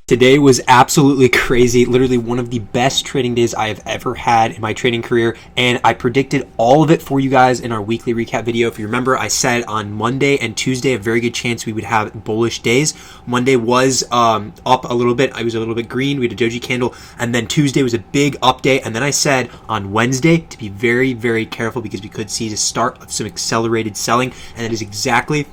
Today was absolutely crazy, literally one of the best trading days I have ever had in my trading career, and I predicted all of it for you guys in our weekly recap video. If you remember, I said on Monday and Tuesday a very good chance we would have bullish days. Monday was up a little bit. I was a little bit green. We had a doji candle, and then Tuesday was a big up day, and then I said on Wednesday to be very, very careful because we could see the start of some accelerated selling, and that is exactly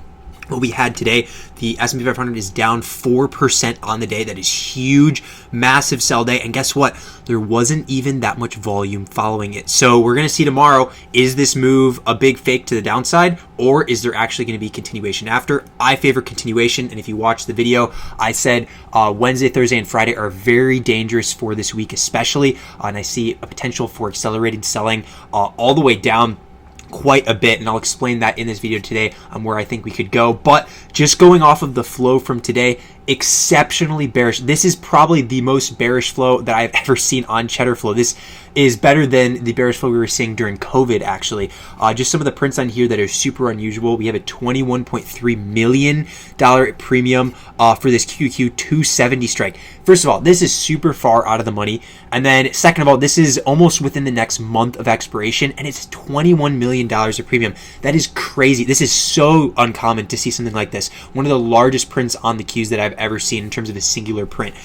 what we had today. The S&P 500 is down 4% on the day. That is huge, massive sell day. And guess what? There wasn't even that much volume following it. So we're going to see tomorrow, is this move a big fake to the downside, or is there actually going to be continuation after? I favor continuation. And if you watch the video, I said Wednesday, Thursday, and Friday are very dangerous for this week, especially. And I see a potential for accelerated selling all the way down quite a bit, and I'll explain that in this video today where I think we could go. But just going off of the flow from today, exceptionally bearish. This is probably the most bearish flow that I've ever seen on Cheddar Flow. This is better than the bearish flow we were seeing during COVID, actually. Just some of the prints on here that are super unusual. We have a $21.3 million premium for this QQQ 270 strike. First of all, this is super far out of the money. And then second of all, this is almost within the next month of expiration, and it's $21 million of premium. That is crazy. This is so uncommon to see something like this. One of the largest prints on the Qs that I've ever seen in terms of a singular print.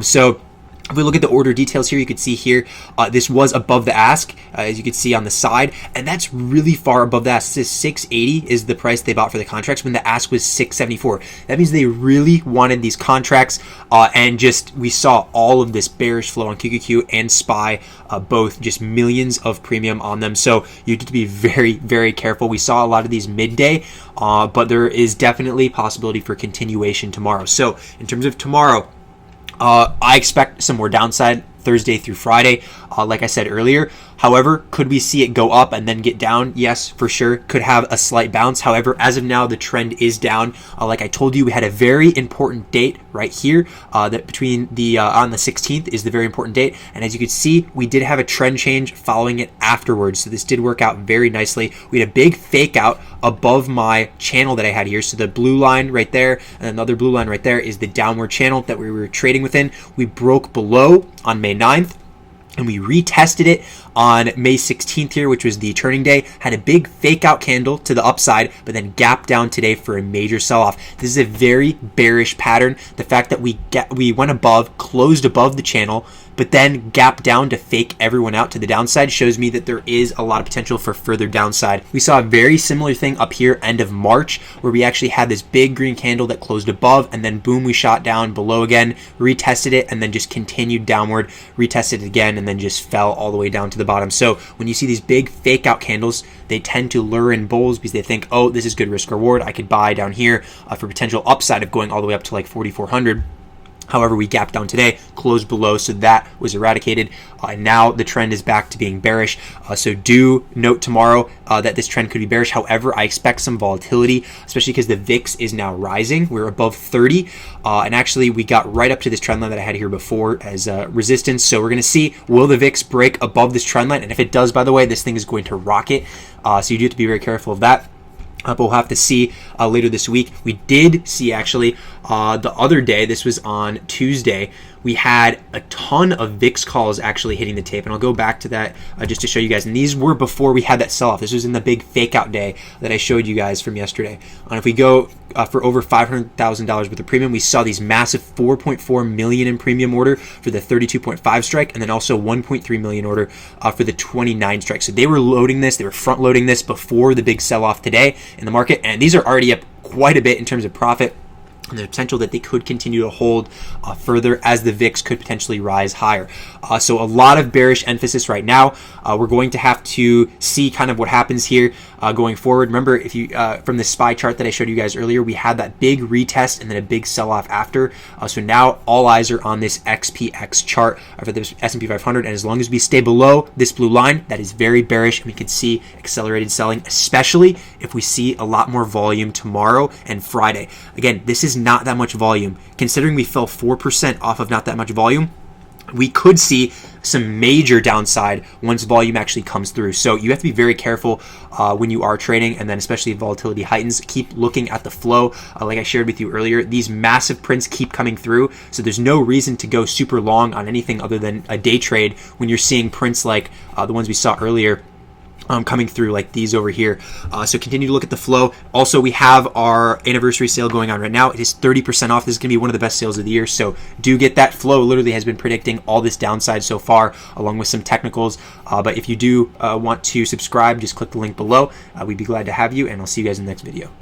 So if we look at the order details here, you can see here, this was above the ask, as you can see on the side, and that's really far above the ask. This is 680 is the price they bought for the contracts when the ask was 674. That means they really wanted these contracts, and just we saw all of this bearish flow on QQQ and SPY, both just millions of premium on them. So you need to be very, very careful. We saw a lot of these midday, but there is definitely possibility for continuation tomorrow. So in terms of tomorrow, I expect some more downside Thursday through Friday, like I said earlier. However, could we see it go up and then get down? Yes, for sure. Could have a slight bounce. However, as of now, the trend is down. Like I told you, we had a very important date right here. That between the on the 16th is the very important date. And as you can see, we did have a trend change following it afterwards. So this did work out very nicely. We had a big fake out above my channel that I had here. So the blue line right there and another blue line right there is the downward channel that we were trading within. We broke below on May 9th. And we retested it on May 16th here, which was the turning day. Had a big fake out candle to the upside, but then gapped down today for a major sell-off. This is a very bearish pattern. The fact that we went above, closed above the channel, but then gapped down to fake everyone out to the downside shows me that there is a lot of potential for further downside. We saw a very similar thing up here end of March, where we actually had this big green candle that closed above, and then boom, we shot down below again, retested it, and then just continued downward, retested it again, and then just fell all the way down to the bottom. So when you see these big fake out candles, they tend to lure in bulls because they think, oh, this is good risk reward. I could buy down here for potential upside of going all the way up to like 4,400. However, we gapped down today, closed below, so that was eradicated. And now the trend is back to being bearish. So do note tomorrow that this trend could be bearish. However, I expect some volatility, especially because the VIX is now rising. We're above 30. And actually, we got right up to this trend line that I had here before as resistance. So we're going to see, will the VIX break above this trend line? And if it does, by the way, this thing is going to rocket. So you do have to be very careful of that. But we'll have to see later this week. We did see actually the other day, this was on Tuesday, we had a ton of VIX calls actually hitting the tape. And I'll go back to that just to show you guys. And these were before we had that sell-off. This was in the big fake out day that I showed you guys from yesterday. And if we go for over $500,000 worth of premium, we saw these massive 4.4 million in premium order for the 32.5 strike, and then also 1.3 million order for the 29 strike. So they were loading this, they were front loading this before the big sell-off today in the market. And these are already up quite a bit in terms of profit, and the potential that they could continue to hold further as the VIX could potentially rise higher. So a lot of bearish emphasis right now. We're going to have to see kind of what happens here going forward. Remember, if you from the SPY chart that I showed you guys earlier, we had that big retest and then a big sell-off after. So now all eyes are on this XPX chart for the S&P 500, and as long as we stay below this blue line, that is very bearish, and we can see accelerated selling, especially if we see a lot more volume tomorrow and Friday. Again, this is not that much volume. Considering we fell 4% off of not that much volume, we could see some major downside once volume actually comes through. So you have to be very careful when you are trading, and then especially if volatility heightens, keep looking at the flow. Like I shared with you earlier, these massive prints keep coming through, so there's no reason to go super long on anything other than a day trade when you're seeing prints like the ones we saw earlier coming through, like these over here. So continue to look at the flow. Also, we have our anniversary sale going on right now. It is 30% off. This is going to be one of the best sales of the year, so do get that. Flow literally has been predicting all this downside so far, along with some technicals. But if you do want to subscribe, just click the link below. We'd be glad to have you, and I'll see you guys in the next video.